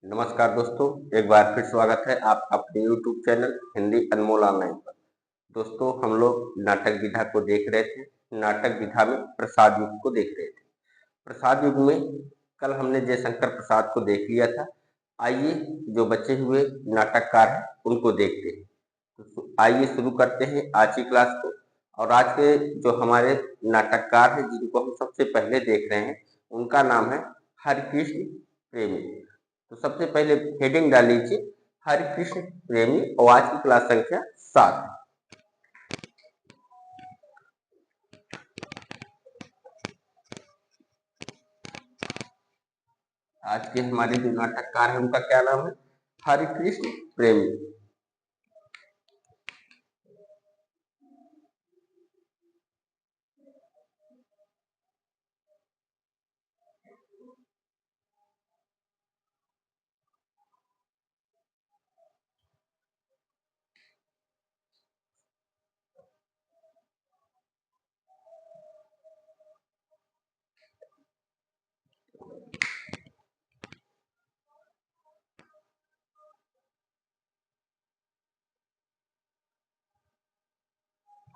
नमस्कार दोस्तों, एक बार फिर स्वागत है आपका अपने YouTube चैनल हिंदी अनमोल ऑनलाइन पर। दोस्तों, हम लोग नाटक विधा को देख रहे थे। नाटक विधा में प्रसाद युग को देख रहे थे। प्रसाद युग में कल हमने जयशंकर प्रसाद को देख लिया था। आइए जो बचे हुए नाटककार हैं उनको देखते हैं। तो आइए शुरू करते हैं आज की क्लास को। और आज के जो हमारे नाटककार हैं जिनको हम सबसे पहले देख रहे हैं उनका नाम है हरिकृष्ण प्रेमी। तो सबसे पहले हेडिंग डाल लीजिए हरिकृष्ण प्रेमी और आज की क्लास संख्या 7। आज के हमारे जो नाटककार हैं उनका क्या नाम है? हरिकृष्ण प्रेमी।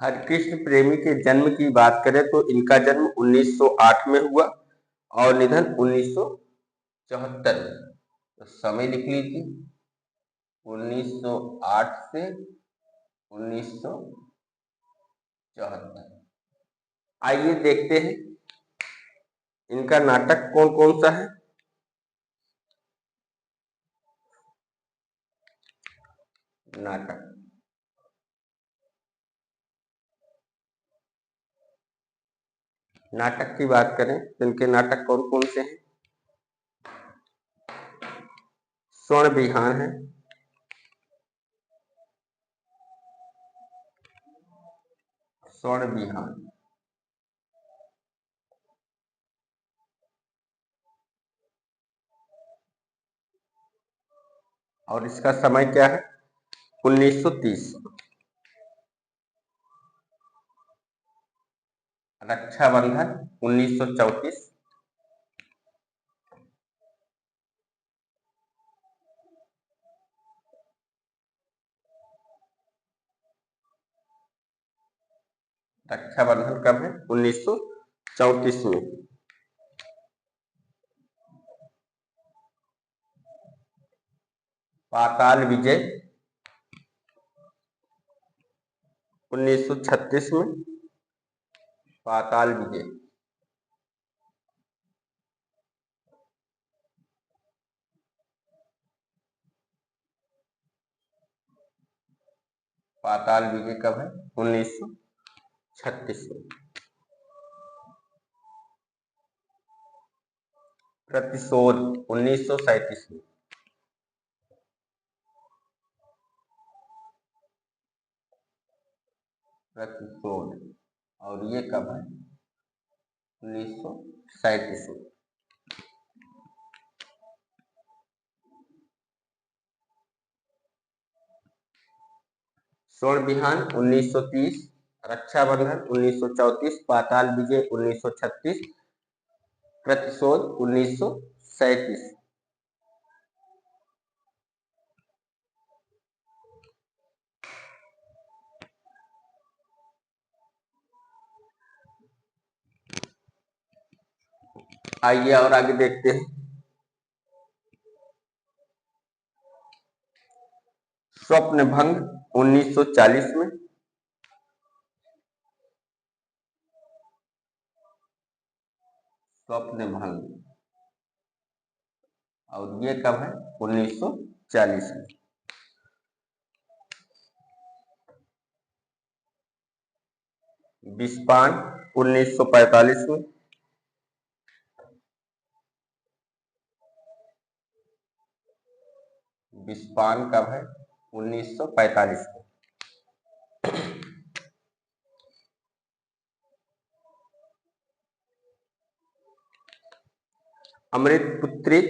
हरिकृष्ण प्रेमी के जन्म की बात करें तो इनका जन्म 1908 में हुआ और निधन 1974 में। तो समय लिख लीजिए 1908 से 1974। आइए देखते हैं इनका नाटक कौन कौन सा है। नाटक नाटक की बात करें तो इनके नाटक कौन कौन से हैं? स्वर्ण विहार है, स्वर्ण विहार, और इसका समय क्या है? 1930। रक्षाबंधन 1934। रक्षाबंधन कब है? 1934 में। पाताल विजय 1936 में। पाताल विजय, पाताल विजय कब है? 1936 में। प्रतिशोध 1937 में। प्रतिशोध, और ये कब है? 1937 में। स्वर्ण विहार 1930, रक्षाबंधन 1934, पाताल विजय 1936, प्रतिशोध 1937। आइए और आगे देखते हैं। स्वप्न भंग 1940 में। स्वप्न भंग, और ये कब है? 1940 में। विस्पान 1945 में। विस्पान कब है? 1945 में। अमृत पुत्री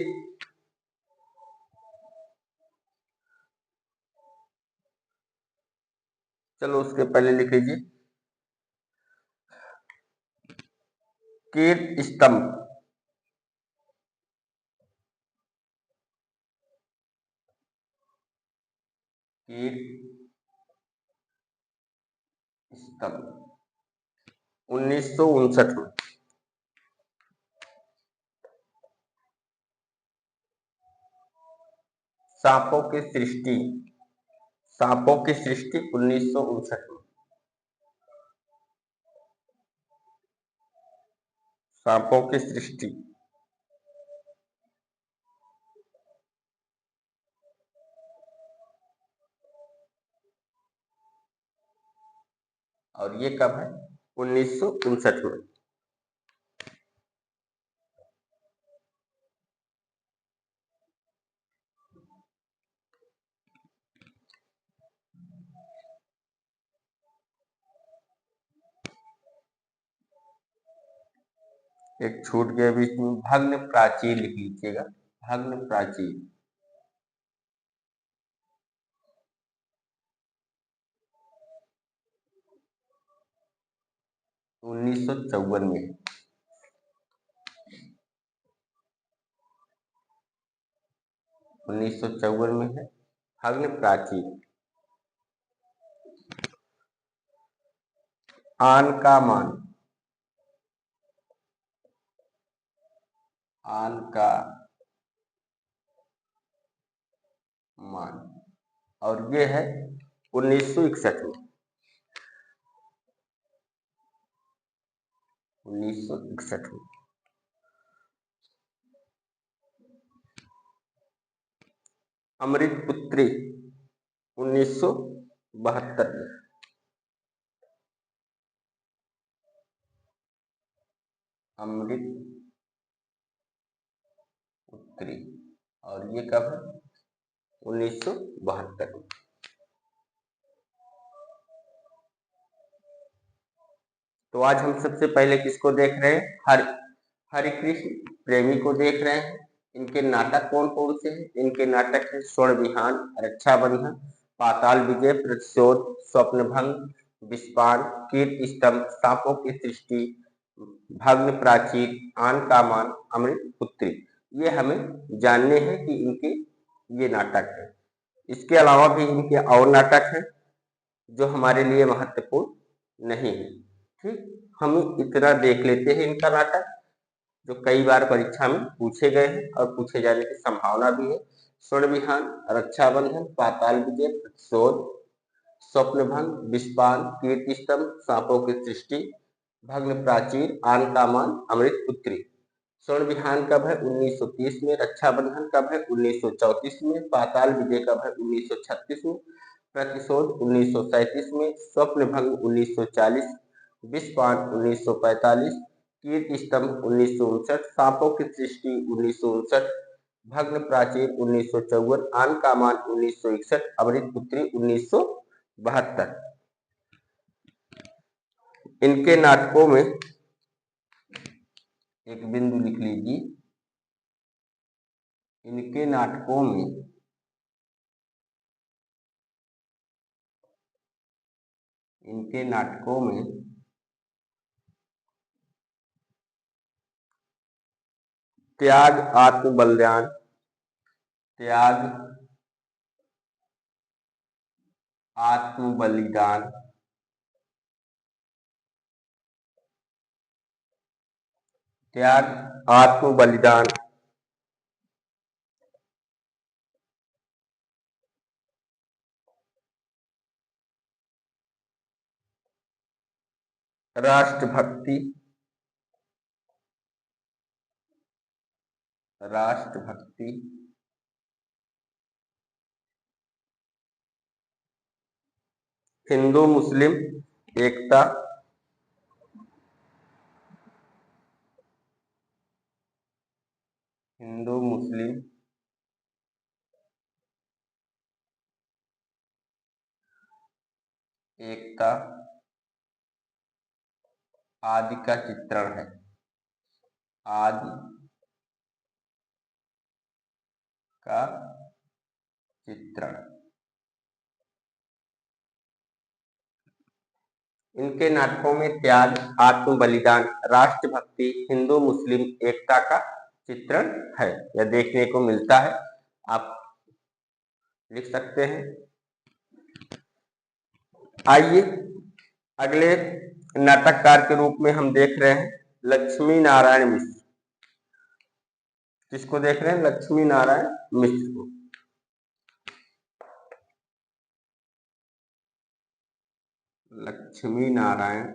चलो उसके पहले लिख लीजिए कीर्त स्तंभ। कीट स्तंभ 1959 में। सांपों की सृष्टि 1959 में। सांपों की सृष्टि और ये कब है? 1959 में। एक छूट गया बीच में, भग्न प्राचीर लिख लीजिएगा, भग्न प्राचीर 1954 में। 1954 में है भग्न प्राचीर। आन का मान, आन का मान, और ये है 1961 में। 1961 में। अमृतपुत्री 1972 में। अमृत पुत्री, और ये कब है? 1972 में। तो आज हम सबसे पहले किसको देख रहे हैं? हरि कृष्ण प्रेमी को देख रहे हैं। इनके नाटक कौन कौन से हैं? इनके नाटक है स्वर्ण विहान, रक्षाबंधन, पाताल विजय, प्रतिशोध, स्वप्नभंग, विस्पान, कीर्ति स्तंभ, सांपों की सृष्टि, भग्न प्राचीर, आन का मान, अमृत पुत्री। ये हमें जानने हैं कि इनके ये नाटक है। इसके अलावा भी इनके और नाटक हैं जो हमारे लिए महत्वपूर्ण नहीं है। ठीक, हम इतना देख लेते हैं इनका नाटक जो कई बार परीक्षा में पूछे गए हैं और पूछे जाने की संभावना भी है। स्वर्ण विहान, रक्षाबंधन, पाताल विजय, प्रतिशोध, स्वप्नभंग, विस्पान, कीर्ति स्तंभ, सांपों की सृष्टि, भग्न प्राचीर, आन का मान, अमृत पुत्री। स्वर्ण विहान कब है? 1930 में। रक्षाबंधन कब है? 1934 में। पाताल विजय कब है? 1936 में। प्रतिशोध 1937 में। स्वप्नभंग 1940, विस्पान 1945, कीर्ति स्तंभ 1959, सांपों की सृष्टि 1959, भग्न प्राचीर 1954, आन का मान 1961, अमृत पुत्री 1972। इनके नाटकों में एक बिंदु लिख लीजिए, इनके नाटकों में त्याग, आत्म बलिदान, त्याग, आत्म बलिदान, त्याग, आत्म बलिदान, राष्ट्रभक्ति, राष्ट्रभक्ति, हिंदू मुस्लिम एकता, हिंदू मुस्लिम एकता आदि का चित्रण है, आदि का चित्रण। इनके नाटकों में त्याग, आत्म बलिदान, राष्ट्रभक्ति, हिंदू मुस्लिम एकता का चित्रण है, यह देखने को मिलता है। आप लिख सकते हैं आइए अगले नाटककार के रूप में हम देख रहे हैं लक्ष्मी नारायण मिश्र। किसको देख रहे हैं? लक्ष्मी नारायण मिश्र को। लक्ष्मी नारायण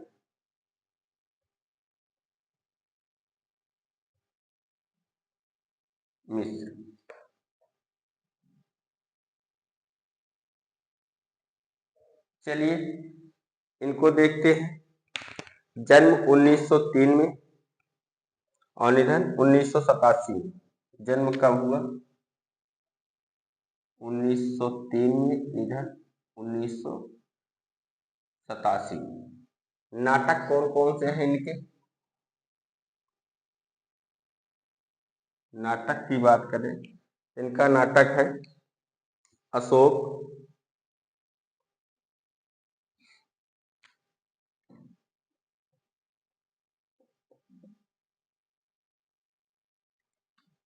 मिश्र। चलिए इनको देखते हैं। जन्म 1903 में और निधन 1987 में। जन्म कब हुआ? 1903 में, निधन 1987 में। नाटक कौन कौन से हैं इनके? नाटक की बात करें, इनका नाटक है अशोक,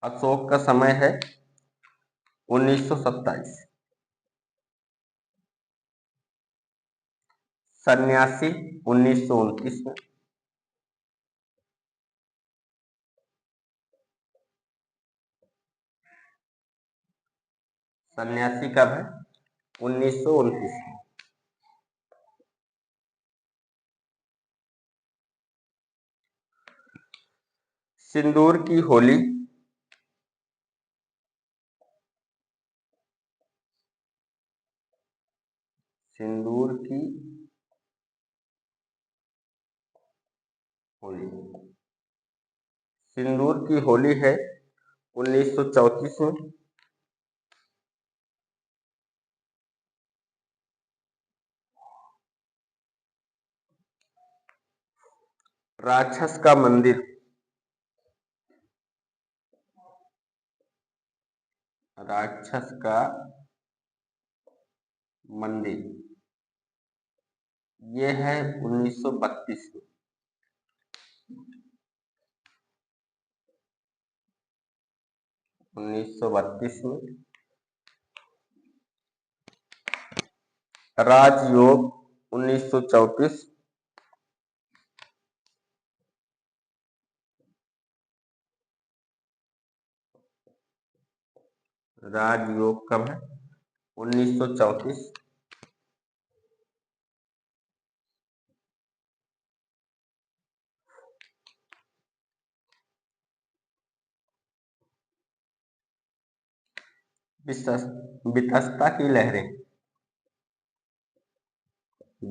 अशोक का समय है 1927। सन्यासी 1929 में। सन्यासी कब है? 1929 में। सिंदूर की होली सिंदूर की होली सिंदूर की होली है 1934 में। राक्षस का मंदिर राक्षस का मंदिर ये है 1932 में। 1932 में। राजयोग 1934। राजयोग कब है? 1934। वितस्ता की लहरें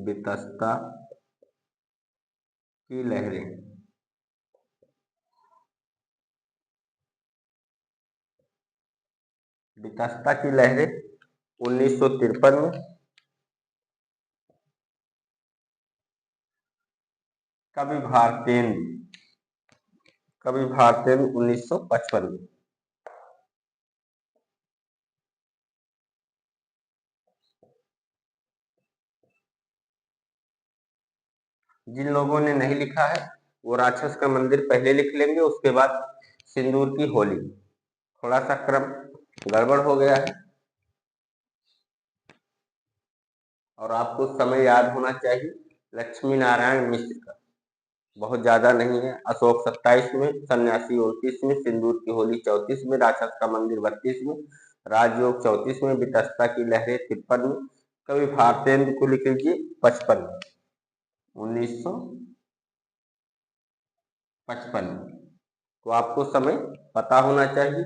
वितस्ता की लहरें वितस्ता की लहरें 1953 में। कवि भारतेंदु कवि भारतेंदु 1955 में। जिन लोगों ने नहीं लिखा है वो राक्षस का मंदिर पहले लिख लेंगे, उसके बाद सिंदूर की होली। थोड़ा सा क्रम गड़बड़ हो गया है और आपको समय याद होना चाहिए। लक्ष्मी नारायण मिश्र का बहुत ज्यादा नहीं है। अशोक 27 में, सन्यासी 29 में, सिंदूर की होली 34 में, राक्षस का मंदिर 32 में, राजयोग 34 में, वितस्ता की लहरें 53 में, कवि भारतेंदु को लिख लीजिए 55 में, 1955 में। तो आपको समय पता होना चाहिए।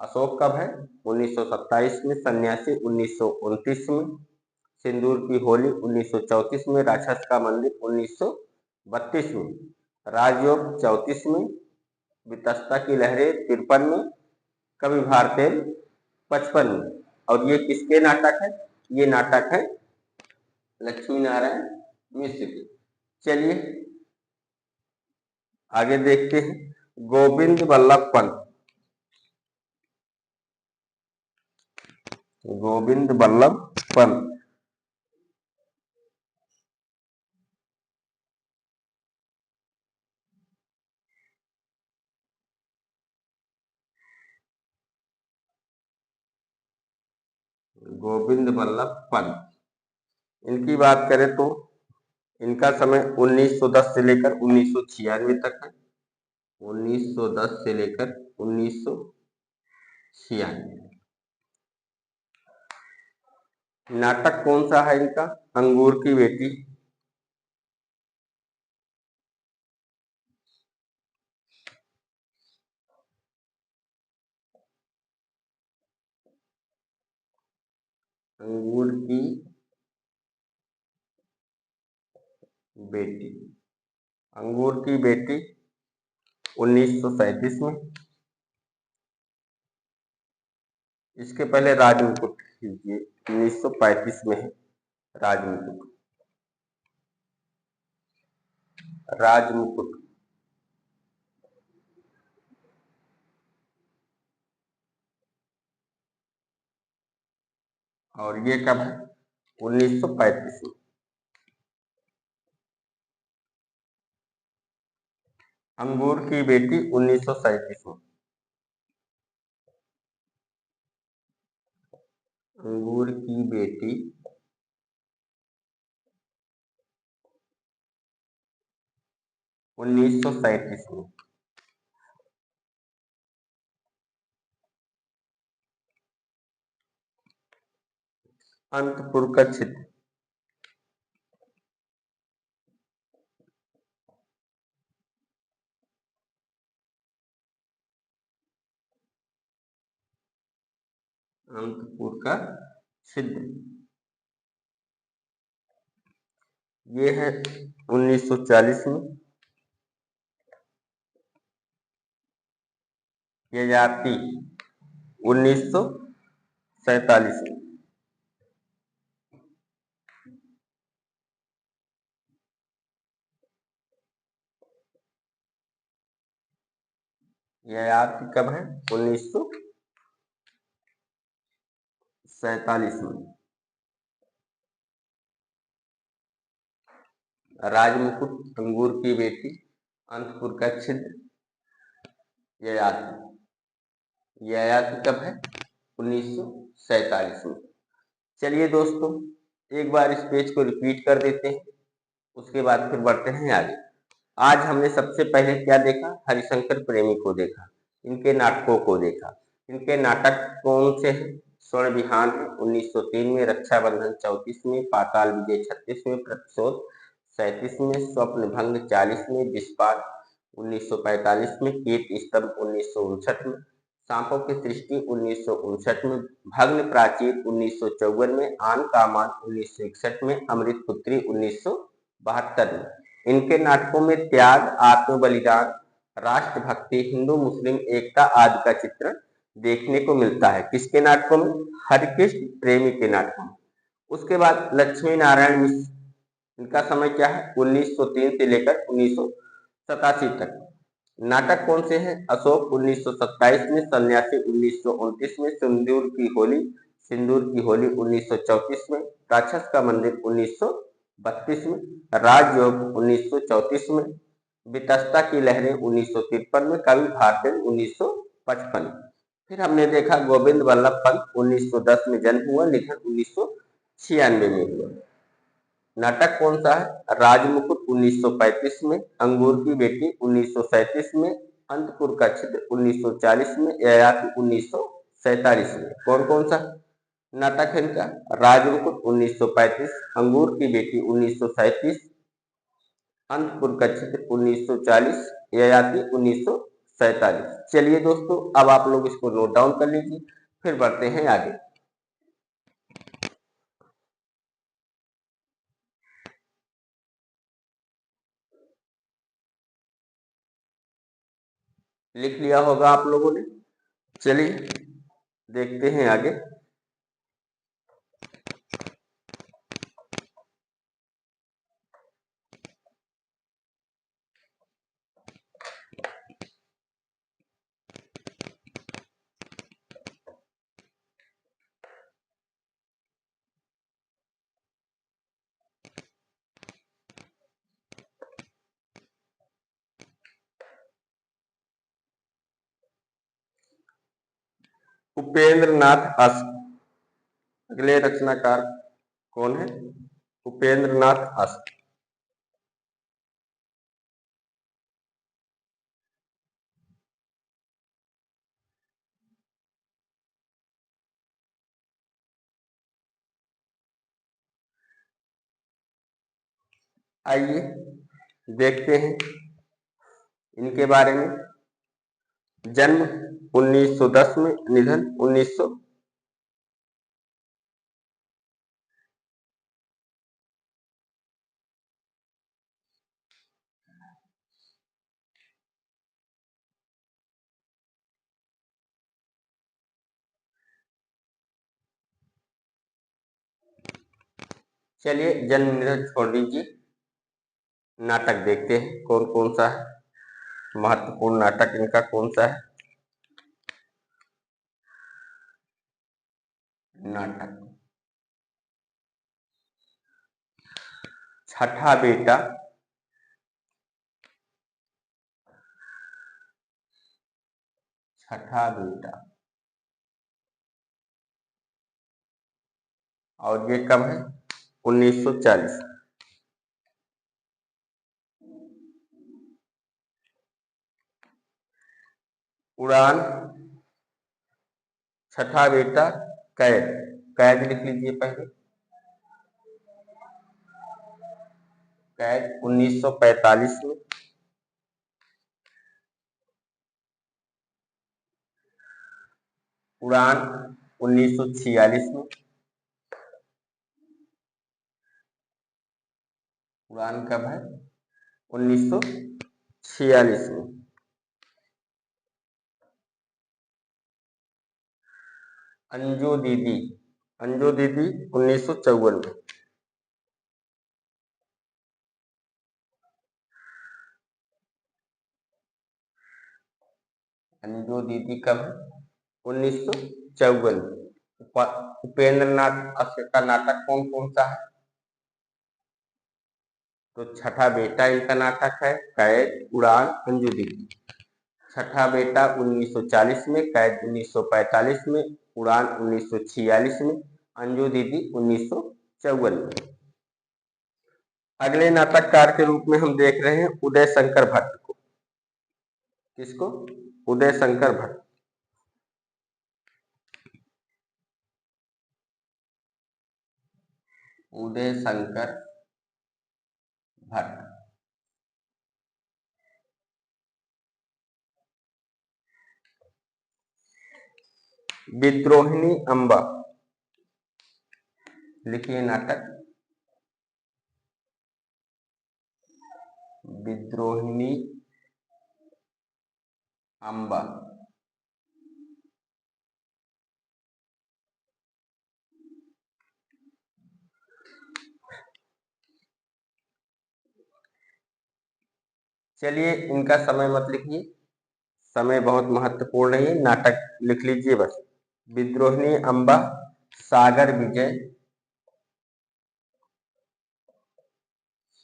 अशोक कब है? 1927 में, सन्यासी 1929 में, सिंदूर की होली 1934 में, राक्षस का मंदिर 1932 में, राजयोग 34 में, वितस्ता की लहरें 53 में, कवि भारतेंदु 55 में। और ये किसके नाटक है? ये नाटक है लक्ष्मी नारायण मिश्र के। चलिए आगे देखते हैं। गोविंद वल्लभ पंत गोविंद वल्लभ पंत गोविंद वल्लभ पंत इनकी बात करें तो इनका समय 1910 से लेकर 1996 तक है। 1910 से लेकर 1996। नाटक कौन सा है इनका? अंगूर की बेटी। अंगूर की बेटी। अंगूर की बेटी 1937 में। इसके पहले राजमुकुट कीजिए, 1935 में है राजमुकुट। राजमुकुट। और ये कब है? 1935 में। अंगूर की बेटी 1937 में। अंगूर की बेटी 1937 में। अंतपुर का छिद्र। अंतपुर का छिद्र ये है 1940 में। ययाति 1947 में। ययाति कब है? 1947 में। राजमुकुट, अंगूर की बेटी, अंतपुर का छिद्र, ययाति। ययाति कब है? 1947 में। चलिए दोस्तों, एक बार इस पेज को रिपीट कर देते हैं, उसके बाद फिर बढ़ते हैं आगे। आज हमने सबसे पहले क्या देखा? हरिशंकर प्रेमी को देखा, इनके नाटकों को देखा। इनके नाटक कौन से हैं? स्वर्ण विहान है 1903 में, रक्षाबंधन 34 में, पाताल विजय 36 में, प्रतिशोध 37 में, स्वप्न भंग 40 में, विस्फार 1945 में, कीट स्तंभ 1959 में, सांपों की सृष्टि 1959 में, भग्न प्राचीर 1954 में, आन का मान 1961 में, अमृत पुत्री 1972 में। इनके नाटकों में त्याग, आत्म बलिदान, राष्ट्रभक्ति, हिंदू मुस्लिम एकता आदि का चित्रण देखने को मिलता है। किसके नाटकों में? हरिकृष्ण प्रेमी के नाटकों में। उसके बाद लक्ष्मी नारायण मिश्र, इनका समय क्या है? 1903 से लेकर 1987 तक। नाटक कौन से हैं? अशोक 1927 में, सन्यासी 1929 में, सिंदूर की होली 1934 में, राक्षस का मंदिर 1932 में, राजयोग 1934 में, वितस्ता की लहरें 1953 में, कवि भारतेंद्र 1955। फिर हमने देखा गोविंद वल्लभ पंत 1910 में जन्म हुआ, निधन 1996 में हुआ। नाटक कौन सा है? राजमुकुट 1935 में, अंगूर की बेटी 1937 में, अंतपुर का छिद्र 1940 में, ययाति 1947 में। कौन कौन सा नाटक है इनका? राजमुकुट 1935, अंगूर की बेटी 1937, अंतपुर का छिद्र 1940, ययाति 1947। चलिए दोस्तों, अब आप लोग इसको नोट डाउन कर लीजिए, फिर बढ़ते हैं आगे। लिख लिया होगा आप लोगों ने। चलिए देखते हैं आगे। उपेंद्र नाथ अश्क, अगले रचनाकार कौन है? उपेंद्र नाथ आश्रम। आइए देखते हैं इनके बारे में। जन्म 1910 में, निधन 1900। चलिए जन्म निधन छोड़ दीजिए, नाटक देखते हैं कौन कौन सा है, महत्वपूर्ण नाटक इनका कौन सा है। नाटक छठा बेटा, छठा बेटा। और ये कब है? 1940। उड़ान छठा बेटा, कैद। कैद लिख लीजिए पहले। कैद 1945 में। उड़ान 1946 में। उड़ान कब है? 1946 में। अंजू दीदी, अंजू दीदी 1954 में। अंजू दीदी कब है? 1954 में। उपेंद्र नाथ आश्रम का नाटक कौन कौन सा है? तो छठा बेटा इनका नाटक है, कैद, उड़ान, अंजू दीदी। छठा बेटा 1940 में, कैद 1945 में, उड़ान 1946 में, अंजू दीदी 1954 में। अगले नाटककार के रूप में हम देख रहे हैं उदय शंकर भट्ट को। किसको? उदय शंकर भट्ट। उदय शंकर भट्ट। विद्रोहिणी अंबा, लिखिए नाटक विद्रोहिणी अंबा। चलिए इनका समय मत लिखिए, समय बहुत महत्वपूर्ण है, नाटक लिख लीजिए बस। विद्रोहिणी अंबा, सागर विजय,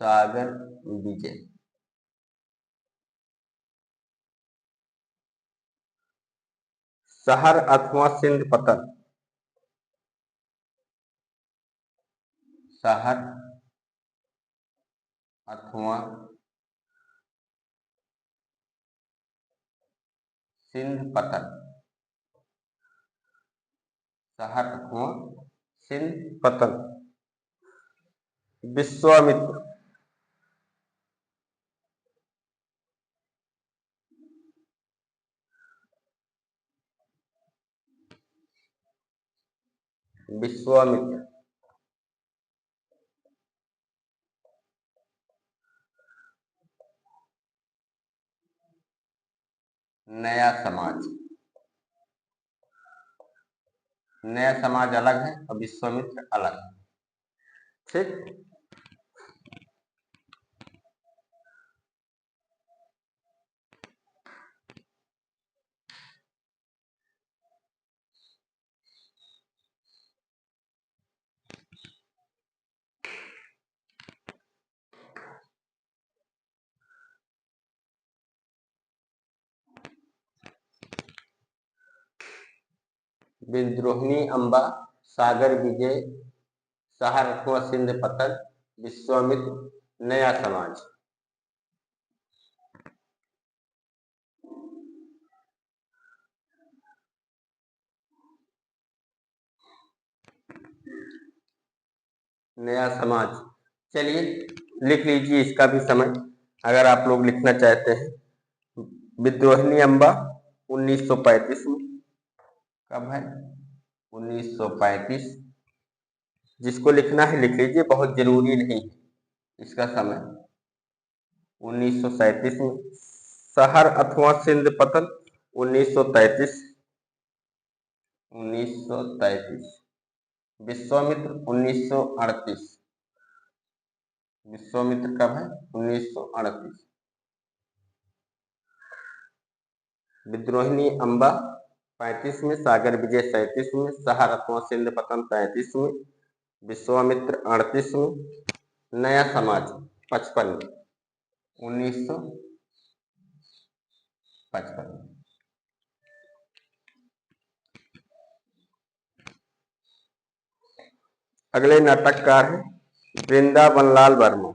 सागर विजय। शहर अथवा सिंध पतन, शहर अथवा सिंध पतन, शहर अथवा सिंध पतन। विश्वामित्र, विश्वामित्र। नया समाज, नया समाज अलग है और विश्वामित्र अलग है। ठीक। विद्रोहिणी अंबा, सागर विजय, शहर अथवा सिंध पतन, विश्वामित्र नया समाज। नया समाज। चलिए लिख लीजिए इसका भी समय, अगर आप लोग लिखना चाहते हैं। विद्रोहिणी अम्बा 1935 में। कब है? 1935। जिसको लिखना है लिख लीजिए, बहुत जरूरी नहीं है इसका समय। 1937 में। शहर अथवा सिंध पतन 1933। 1933। विश्वामित्र 1938। विश्वामित्र कब है? 1938। विद्रोहिणी अम्बा 35 में, सागर विजय 37 में, सहारत्मा सिंध पतन 35 में, विश्वामित्र 38 में, नया समाज 55 में। 1955 में। अगले नाटककार हैं वृंदावनलाल वर्मा।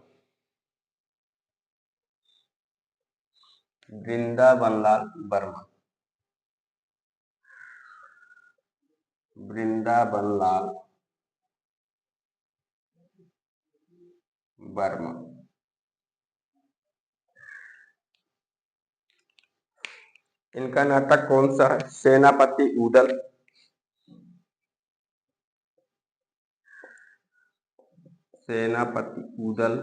वृंदावनलाल वर्मा। वृंदावनलाल वर्मा। इनका नाटक कौन सा है? सेनापति उदल। सेनापति उदल।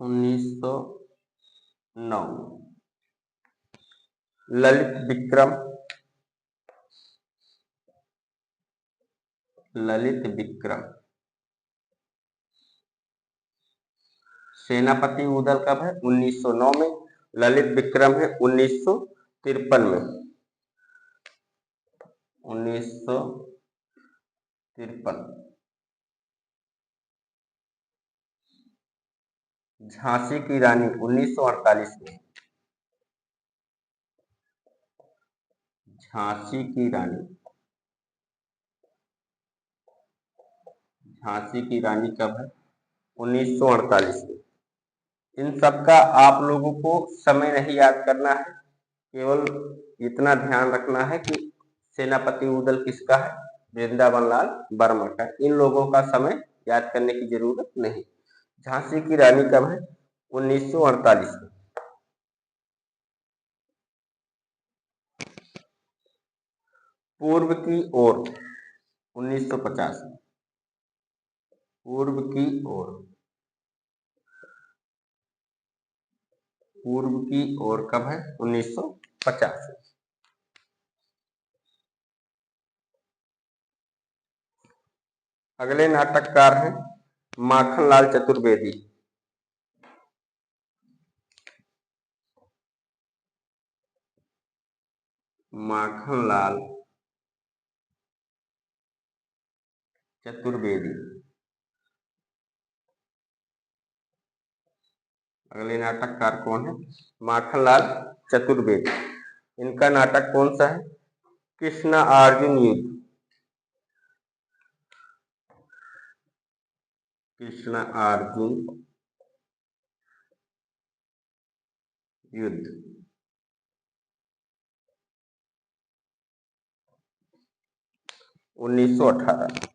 उन्नीस सौ 9। ललित विक्रम। ललित विक्रम। सेनापति उदल कब है? 1909 में। ललित विक्रम है 1953 में। 1953। झांसी की रानी 1948 में। झांसी की रानी। झांसी की रानी कब है? 1948 में। इन सब का आप लोगों को समय नहीं याद करना है, केवल इतना ध्यान रखना है कि सेनापति उदल किसका है? वृंदावनलाल वर्मा का। इन लोगों का समय याद करने की जरूरत नहीं। झांसी की रानी कब है? 1948 में। पूर्व की ओर 1950 में। पूर्व की ओर। पूर्व की ओर कब है? 1950। अगले नाटककार हैं माखनलाल चतुर्वेदी। माखनलाल चतुर्वेदी। अगले नाटककार कौन है? माखनलाल चतुर्वेदी। इनका नाटक कौन सा है? कृष्ण अर्जुन युद्ध। कृष्ण अर्जुन युद्ध। 1918।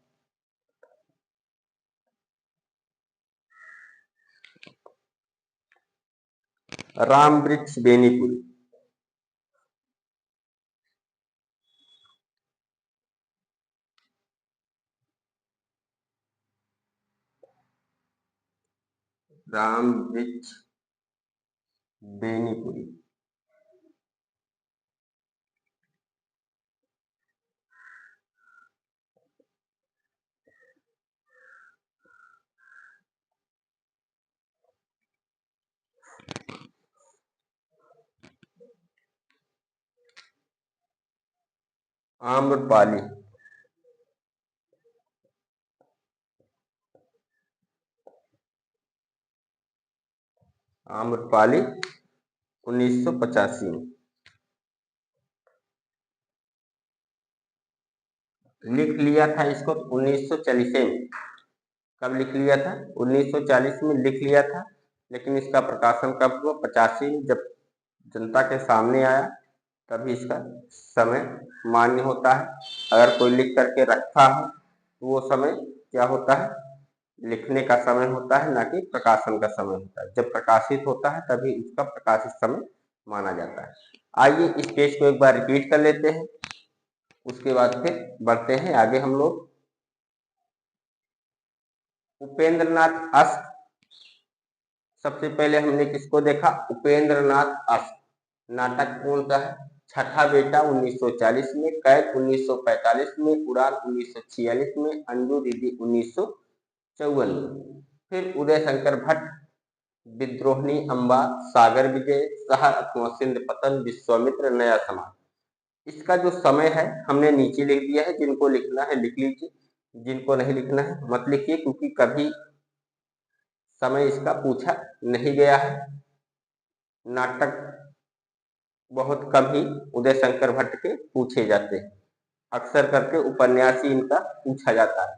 राम वृक्ष बेनीपुरी। राम वृक्ष बेनीपुरी। आम्रपाली। आम्रपाली 1985 में। लिख लिया था इसको 1940 में। कब लिख लिया था? 1940 में लिख लिया था, लेकिन इसका प्रकाशन कब हुआ? 85 में, जब जनता के सामने आया तभी इसका समय मान्य होता है। अगर कोई लिख करके रखा है तो वो समय क्या होता है? लिखने का समय होता है, ना कि प्रकाशन का समय होता है। जब प्रकाशित होता है तभी इसका प्रकाशित समय माना जाता है। आइए इस पेज को एक बार रिपीट कर लेते हैं, उसके बाद फिर बढ़ते हैं आगे हम लोग। उपेंद्रनाथ अष्ट, सबसे पहले हमने किसको देखा? उपेंद्रनाथ अष्ट। नाटक कौन सा है? छठा बेटा 1940 में, कैद 1945 में, उड़ान 1946 में, अंजू दीदी 1954 में। फिर उदय शंकर भट्ट, विद्रोहिणी अम्बा, सागर विजय, शहर अथवा सिंध पतन, विश्वामित्र, नया समाज। इसका जो समय है हमने नीचे लिख दिया है, जिनको लिखना है लिख लीजिए, जिनको नहीं लिखना है मत लिखिए, क्योंकि कभी समय इसका पूछा नहीं गया है। नाटक बहुत कम ही उदय शंकर भट्ट के पूछे जाते हैं, अक्सर करके उपन्यास ही इनका पूछा जाता है।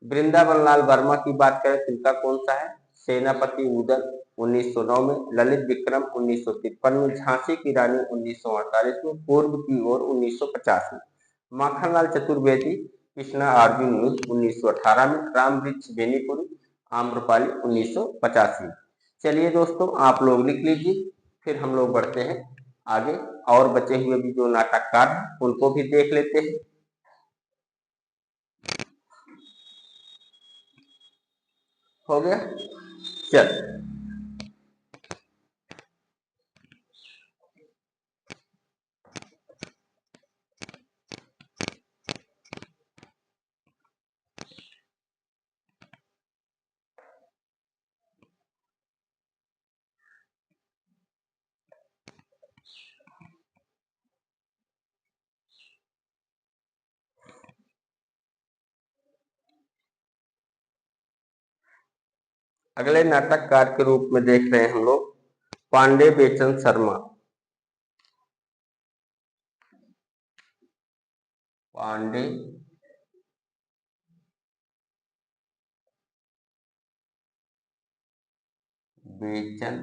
वृंदावन लाल वर्मा की बात करें तो इनका कौन सा है? सेनापति उदल 1909 में, ललित विक्रम 1953 में, झांसी की रानी 1948 में, पूर्व की ओर 1950 में, माखनलाल चतुर्वेदी कृष्णा अर्जुन युद्ध 1918 में, राम वृक्ष बेनीपुरी, आम्रपाली 1985 में। चलिए दोस्तों, आप लोग लिख लीजिए, फिर हम लोग बढ़ते हैं आगे। और बचे हुए भी जो नाटककार हैं उनको भी देख लेते हैं। हो गया? चल, अगले नाटककार के रूप में देख रहे हैं हम लोग पांडे बेचन शर्मा। पांडे बेचन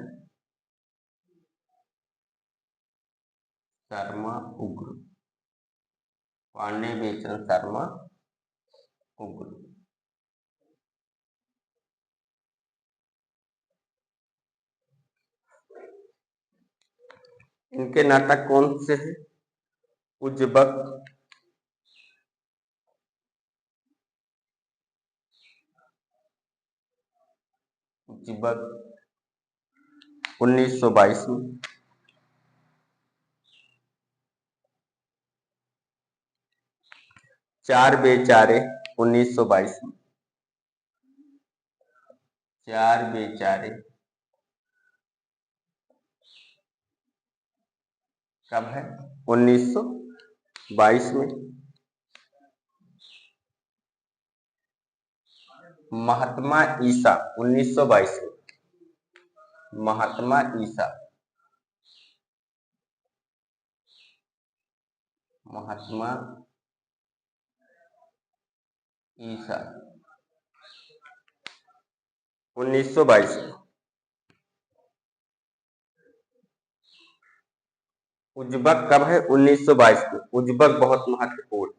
शर्मा उग्र। पांडे बेचन शर्मा उग्र। इनके नाटक कौन से हैं? उज्बक, उज्बक 1922 में, चार बेचारे 1922 में, चार बेचारे कब है? 1922 में। महात्मा ईसा 1922 में, महात्मा ईसा, महात्मा ईसा 1922 में। उज्बक कब है? 1922 में। उज्बक बहुत महत्वपूर्ण,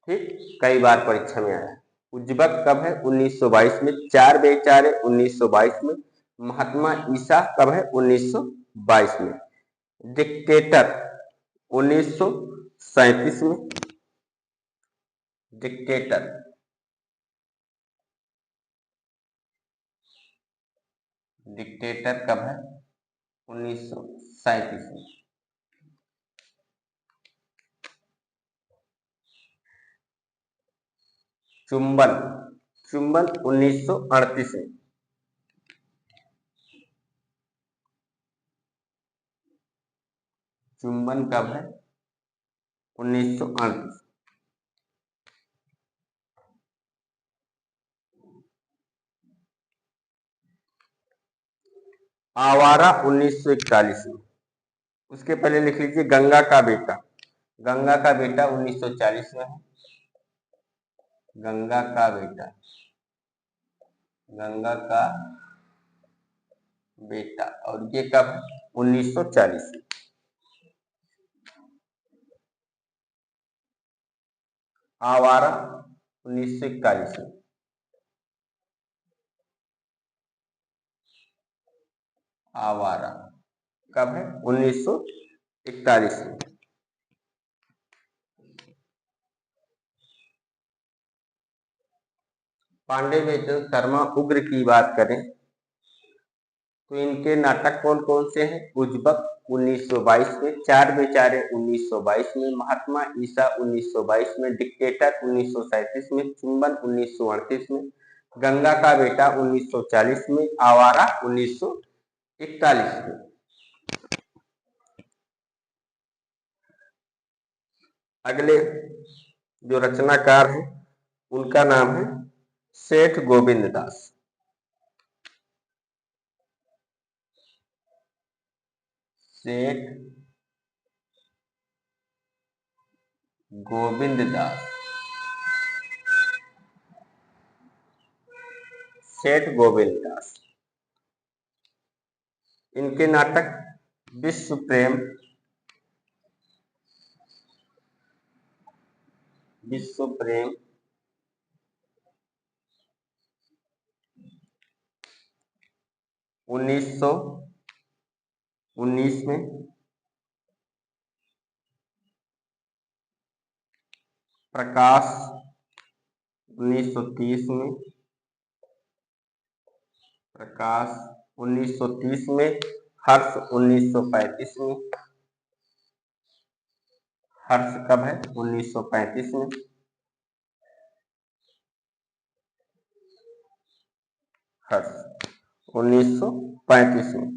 ठीक, कई बार परीक्षा में आया। उज्बक कब है? 1922 में। चार बेचारे 1922 में। महात्मा ईसा कब है? 1922 में। डिक्टेटर 1937 में। डिक्टेटर, डिक्टेटर कब है? 1937 में। चुंबन, चुंबन 1938 में। चुंबन कब है? 1938। आवारा 1941 में। उसके पहले लिख लीजिए गंगा का बेटा। गंगा का बेटा 1940 में है। गंगा का बेटा, गंगा का बेटा, और ये कब है? 1940 में। आवारा 1941 में। आवारा कब है? 1941 में। पांडे बेचन शर्मा उग्र की बात करें तो इनके नाटक कौन कौन से हैं? उज्बक 1922 में, चार बेचारे 1922 में, महात्मा ईसा 1922 में, डिक्टेटर 1937 में, चुंबन 1938 में, गंगा का बेटा 1940 में, आवारा 1941 में। अगले जो रचनाकार हैं उनका नाम है सेठ गोविंद दास। सेठ गोविंद दास। सेठ गोविंद दास। इनके नाटक विश्व प्रेम, विश्व प्रेम, उन्नीस में, प्रकाश 1930 में, प्रकाश 1930 में, हर्ष 1935 में। हर्ष कब है? 1935 में। हर्ष 1935 में।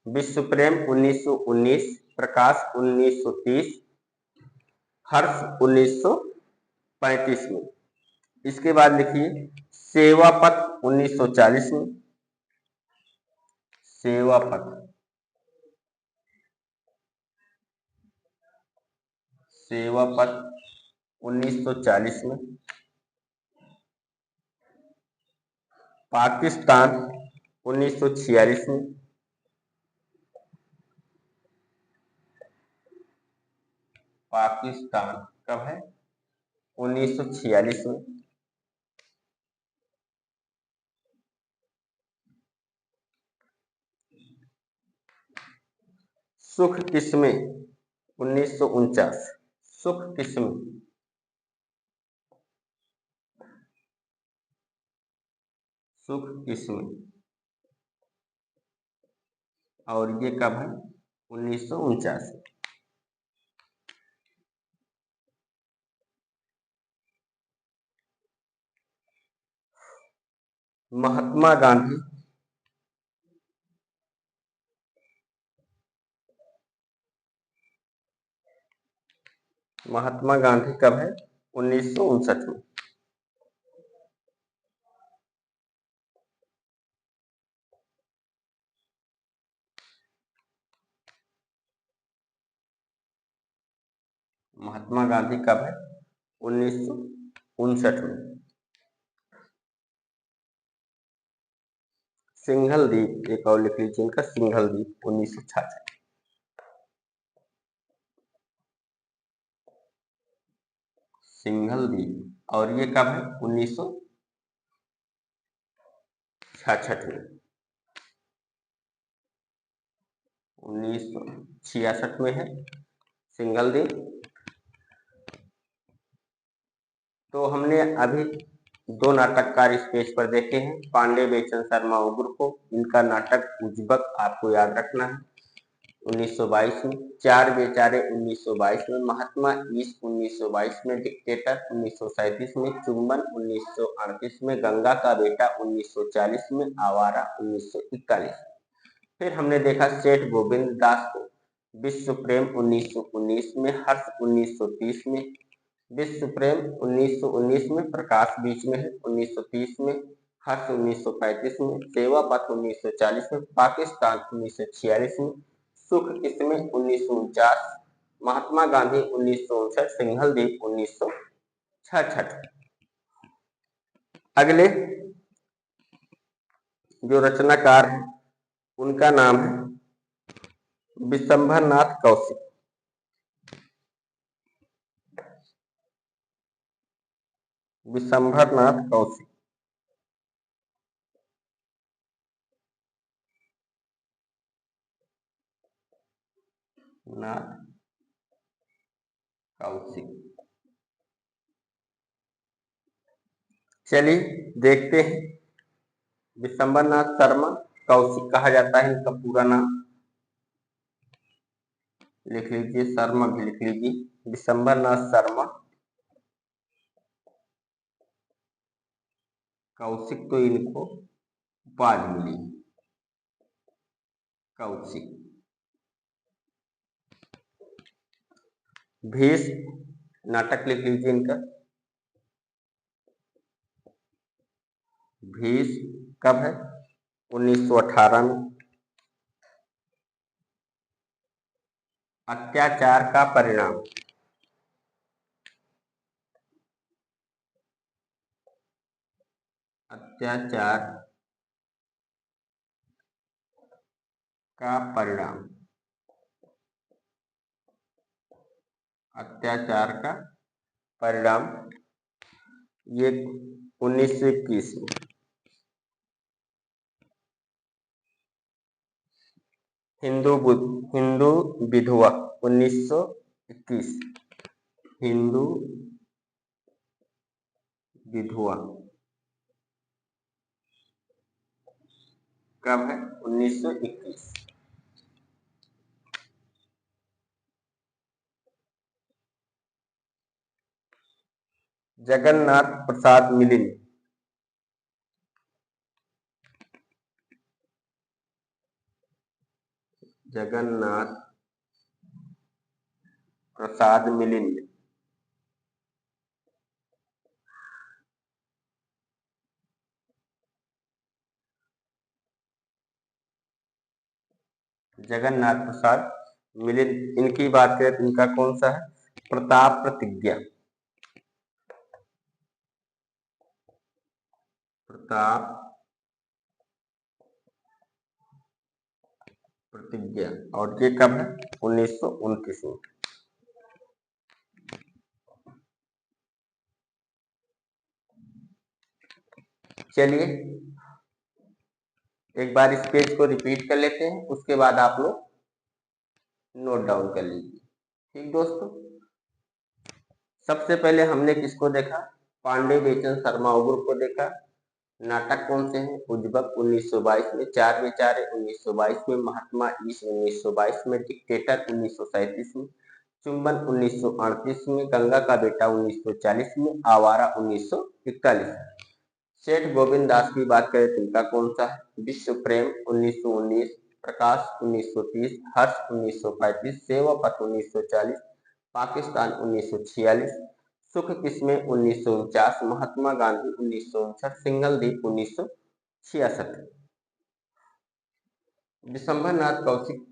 विश्व प्रेम 1919, प्रकाश 1930, हर्ष 1935 में। इसके बाद लिखिए सेवापथ 1940 में। सेवापथ, सेवापथ 1940 में। पाकिस्तान 1946 में। पाकिस्तान कब है? 1946 में। सुख किस्में 1949। सुख किस्में, सुख किस्में, और ये कब है? 1949। महात्मा गांधी, महात्मा गांधी कब है? 1959 में। महात्मा गांधी कब है? 1959 में। सिंघल द्वीप एक और लिख लीजिए इनका, सिंघल द्वीप 1966। सिंघल द्वीप, और ये कब है? 1966 में। 1966 में है सिंघल द्वीप। तो हमने अभी दो नाटककार इस पेज पर देखे हैं, पांडे बेचन शर्मा उग्र को। इनका नाटक उज्बक आपको याद रखना है 1922 में, चार बेचारे 1922 में, महात्मा ईस 1922 में, डिक्टेटर 1937 में, चुंबन 1938 में, गंगा का बेटा 1940 में, आवारा 1941 में। फिर हमने देखा सेठ गोविंद दास को, विश्व प्रेम 1919 में, हर्ष 1930 में, विश्व प्रेम 1919 में, प्रकाश बीच में है 1930 में, हर्ष 1935 में, सेवा पथ 1940 में, पाकिस्तान 1946 में, सुख किस्में 1949, महात्मा गांधी 1959, सिंघल द्वीप 1966। अगले जो रचनाकार हैं उनका नाम है विशंभरनाथ कौशिक। विशंभरनाथ कौशिक नाथ कौशिक। चलिए देखते हैं। विशंभरनाथ शर्मा कौशिक कहा जाता है इनका पूरा नाम, लिख लीजिए, शर्मा भी लिख लीजिए। विशंभरनाथ शर्मा कौशिक तो इनको उपाधि मिली कौशिक। भीष्म नाटक लिख लीजिए इनका। भीष्म कब है? 1918 में। अत्याचार का परिणाम, अत्याचार का परिणाम, अत्याचार का परिणाम, ये 1921 में। हिंदू विधवा 1921। हिंदू विधवा कब है? 1921। जगन्नाथ प्रसाद मिलिंद, जगन्नाथ प्रसाद मिलिंद जगन्नाथ प्रसाद मिलिंद, इनकी बात करें तो इनका कौन सा है? प्रताप प्रतिज्ञा, प्रताप प्रतिज्ञा, और ये कब है? 1929 में। चलिए एक बार इस पेज को रिपीट कर लेते हैं, उसके बाद आप लोग नोट डाउन कर लीजिए। ठीक दोस्तों, सबसे पहले हमने किसको देखा? पांडे बेचन शर्मा उग्र को देखा। नाटक कौन से हैं? उज्जवल 1922 में, चार बेचारे 1922 में, महात्मा ईश 1922 में, डिक्टेटर 1937 में, चुंबन 1938 में, गंगा का बेटा 1940 में, आवारा 1941 में। सेठ गोविंद दास की बात करें तो इनका कौन सा है? विश्व प्रेम 1919, प्रकाश 1930, हर्ष 1935, सेवा पथ 1940, पाकिस्तान 1946, सुख किस्में 1949, महात्मा गांधी 1959, सिंघल द्वीप 1966। विशंभरनाथ कौशिक,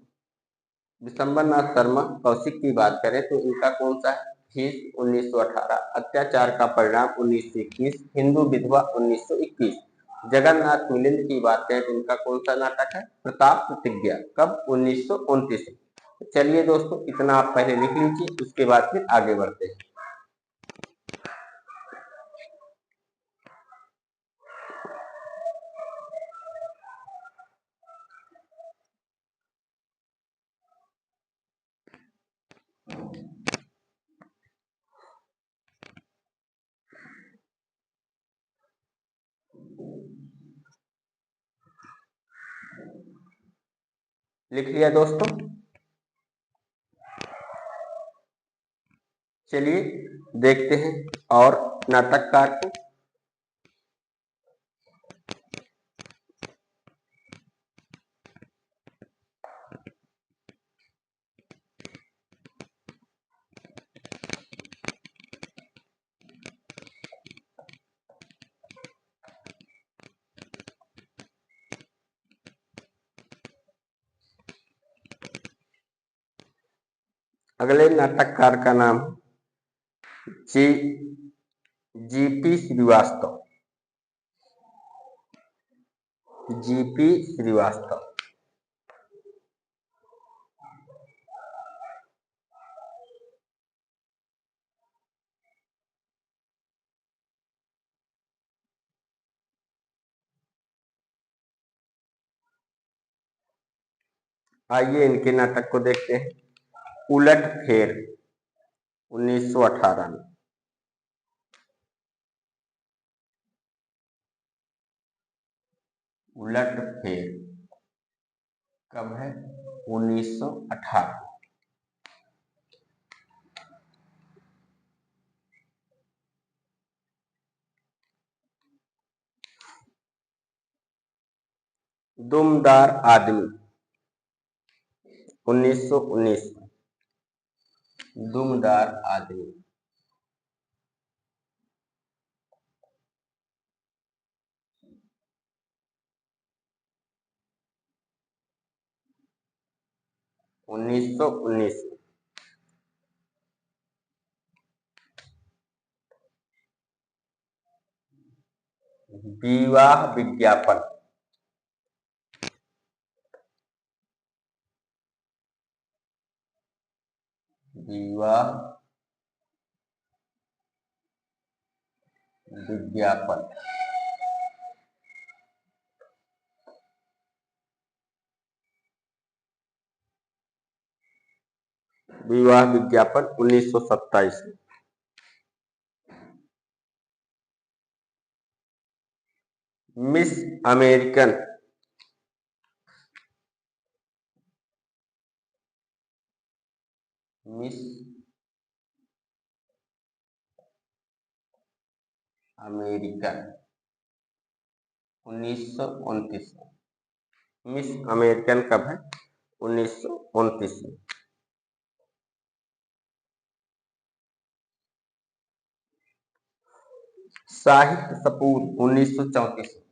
विशंभरनाथ शर्मा कौशिक की बात करें तो इनका कौन सा है? फीस 1918, अत्याचार का परिणाम 1921, हिंदू विधवा 1921। जगन्नाथ मिलिंद की बात करें तो इनका कौन सा नाटक है? प्रताप प्रतिज्ञा, कब? 1929। चलिए दोस्तों, इतना आप पहले लिख लीजिए, उसके बाद फिर आगे बढ़ते हैं। लिख लिया दोस्तों? चलिए देखते हैं और नाटककार को। अगले नाटककार का नाम जी जीपी श्रीवास्तव। जीपी श्रीवास्तव। आइए इनके नाटक को देखते हैं। उलट फेर 1918 में। उलट फेर कब है? 1918। दुमदार आदमी 1919 में। दुमदार आदमी। उन्नीस सौ उन्नीस। विवाह विज्ञापन। विवाह विज्ञापन। विवाह विज्ञापन 1927 में। Miss American. मिस अमेरिकन 1929 में। मिस अमेरिकन कब है? 1929 में। साहित्य सपूत 1934 में।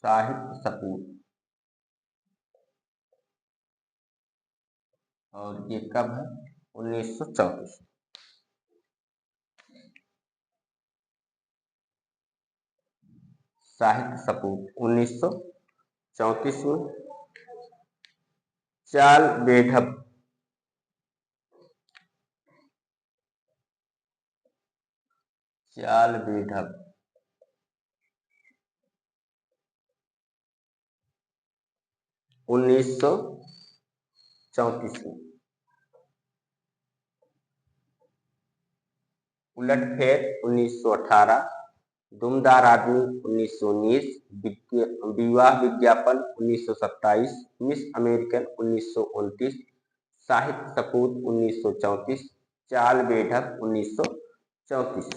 साहित्य सपूत। और ये कब है? 1934। साहित्य सपूत 1934 में। चाल बेढब। चाल बेढब 1934 में। उलटफेर 1918। दुमदार आदमी 1919। विवाह विज्ञापन 1927। Miss American 1929। साहित्य सपूत 1934। चाल बेढब 1934।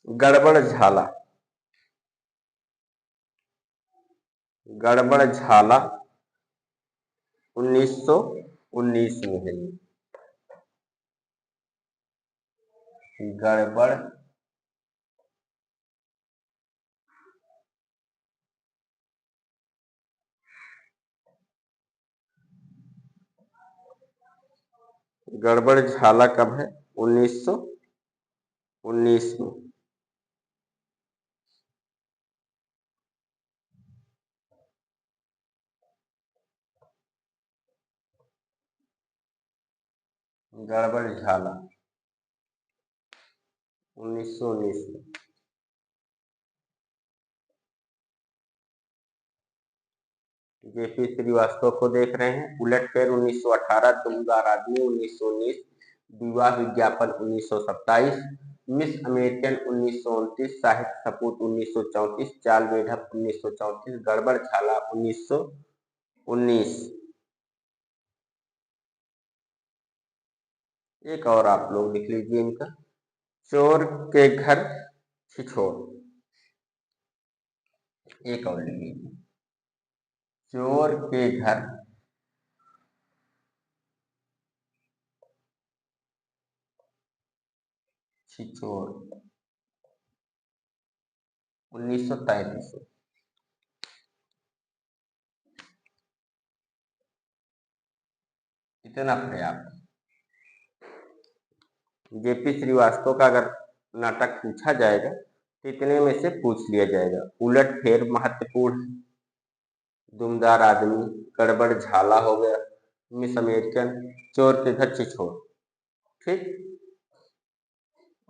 गड़बड़ झाला। गड़बड़ झाला 1919 में है। गड़बड़ गड़बड़ झाला कब है? 1919 में। गड़बड़ झाला 1919 में। जेपी श्रीवास्तव को देख रहे हैं। उलटफेर 1918। दुमदार आदमी 1919। विवाह विज्ञापन 1927। Miss American 1929। साहित्य सपूत 1934। चाल बेढब 1934। गड़बड़ झाला 1919। एक और आप लोग लिख लीजिए इनका। चोर के घर छिछोर। एक और लिख लीजिए। चोर के घर छिछोर 1933 में। इतना पर्याप्त। जेपी श्रीवास्तव का अगर नाटक पूछा जाएगा तो इतने में से पूछ लिया जाएगा। उलट फेर महत्वपूर्ण, दुमदार आदमी, गड़बड़ झाला हो गया, मिस अमेरिकन, चोर के घर छिछोर। ठीक,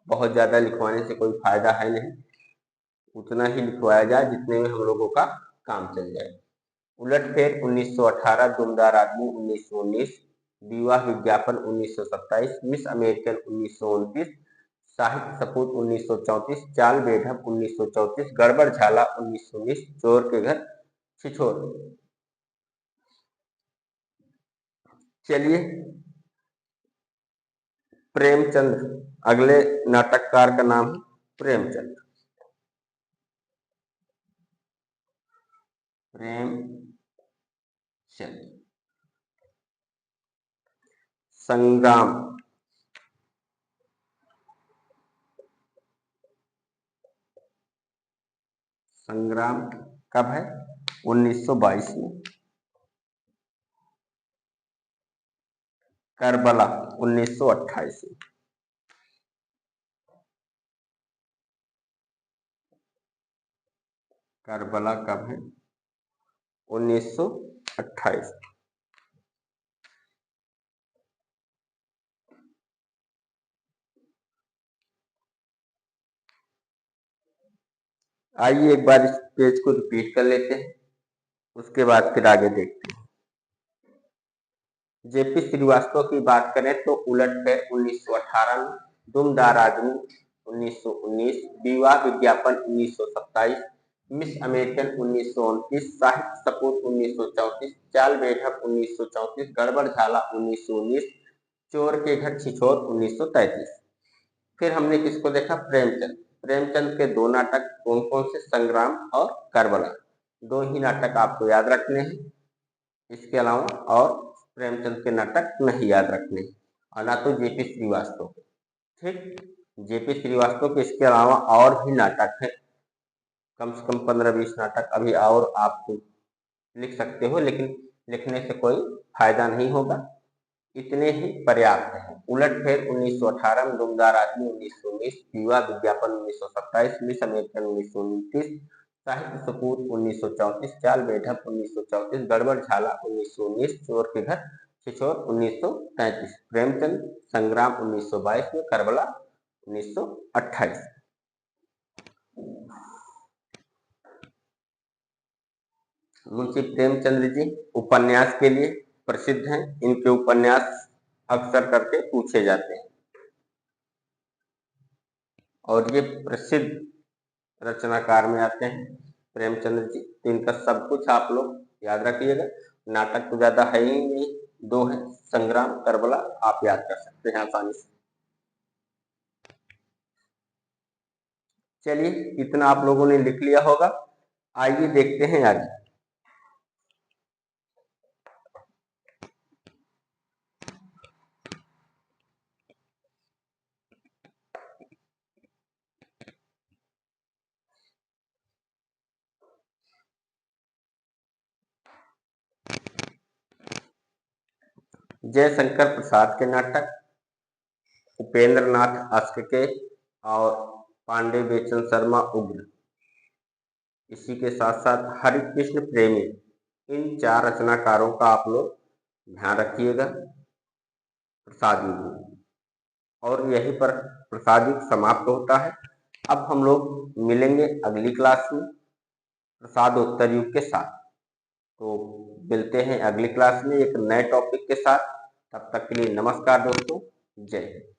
बहुत ज्यादा लिखवाने से कोई फायदा है नहीं, उतना ही लिखवाया जाए जितने में हम लोगों का काम चल जाए। उलटफेर 1918, दुमदार आदमी 1919, विवाह विज्ञापन 1927, मिस अमेरिकन 1929, साहित्य सपूत 1934, चाल बेढप 1934, गड़बड़ झाला 1919, चोर के घर छिछोर। चलिए, प्रेमचंद अगले नाटककार का नाम है प्रेमचंद। प्रेमचंद संग्राम संग्राम कब है? 1922 में। करबला 1928 में। करबला कब है? 1928। आइए एक बार इस पेज को रिपीट कर लेते हैं, उसके बाद फिर आगे देखते हैं। जेपी श्रीवास्तव की बात करें तो उलटफेर 1918 में, दुमदार आदमी 1919, विवाह विज्ञापन 1927, मिस अमेरिकन 1929, साहित्य सपूत 1934, चाल बेढप 1934, गड़बड़ झाला 1919, चोर के घर छिछोर 1933। फिर हमने किसको देखा? प्रेमचंद। प्रेमचंद के दो नाटक कौन कौन से? संग्राम और करबला। दो ही नाटक आपको याद रखने हैं, इसके अलावा और प्रेमचंद के नाटक नहीं याद रखने, और ना तो जेपी श्रीवास्तव के। ठीक, जेपी श्रीवास्तव के इसके अलावा और भी नाटक है, कम से कम 15-20 नाटक अभी और आप लिख सकते हो, लेकिन लिखने से कोई फायदा नहीं होगा, इतने ही पर्याप्त है। उलटफेर 1918 में, दुमदार आदमी 1919, विवाह विज्ञापन 1927, मिस अमेरिकन 1929, साहित्य सपूत 1934, चाल बेढप 1934, गड़बड़ झाला 1919, चोर के घर छिछोर 1933, प्रेमचंद संग्राम 1922 में, करबला 1928। मुंशी प्रेमचंद्र जी उपन्यास के लिए प्रसिद्ध हैं, इनके उपन्यास अक्सर करके पूछे जाते हैं और ये प्रसिद्ध रचनाकार में आते हैं प्रेमचंद्र जी। तो इनका सब कुछ आप लोग याद रखिएगा। नाटक तो ज्यादा है ही नहीं, दो है, संग्राम, करबला, आप याद कर सकते हैं आसानी से। चलिए, इतना आप लोगों ने लिख लिया होगा, आइए देखते हैं आगे। जयशंकर प्रसाद के नाटक, उपेंद्र नाथ अस्के और पांडे बेचन शर्मा उग्र, इसी के साथ साथ हरिकृष्ण प्रेमी, इन चार रचनाकारों का आप लोग ध्यान रखिएगा प्रसाद युग। और यहीं पर प्रसाद युग समाप्त होता है। अब हम लोग मिलेंगे अगली क्लास में प्रसादोत्तर युग के साथ। तो मिलते हैं अगली क्लास में एक नए टॉपिक के साथ। तब तक के लिए नमस्कार दोस्तों, जय हिंद।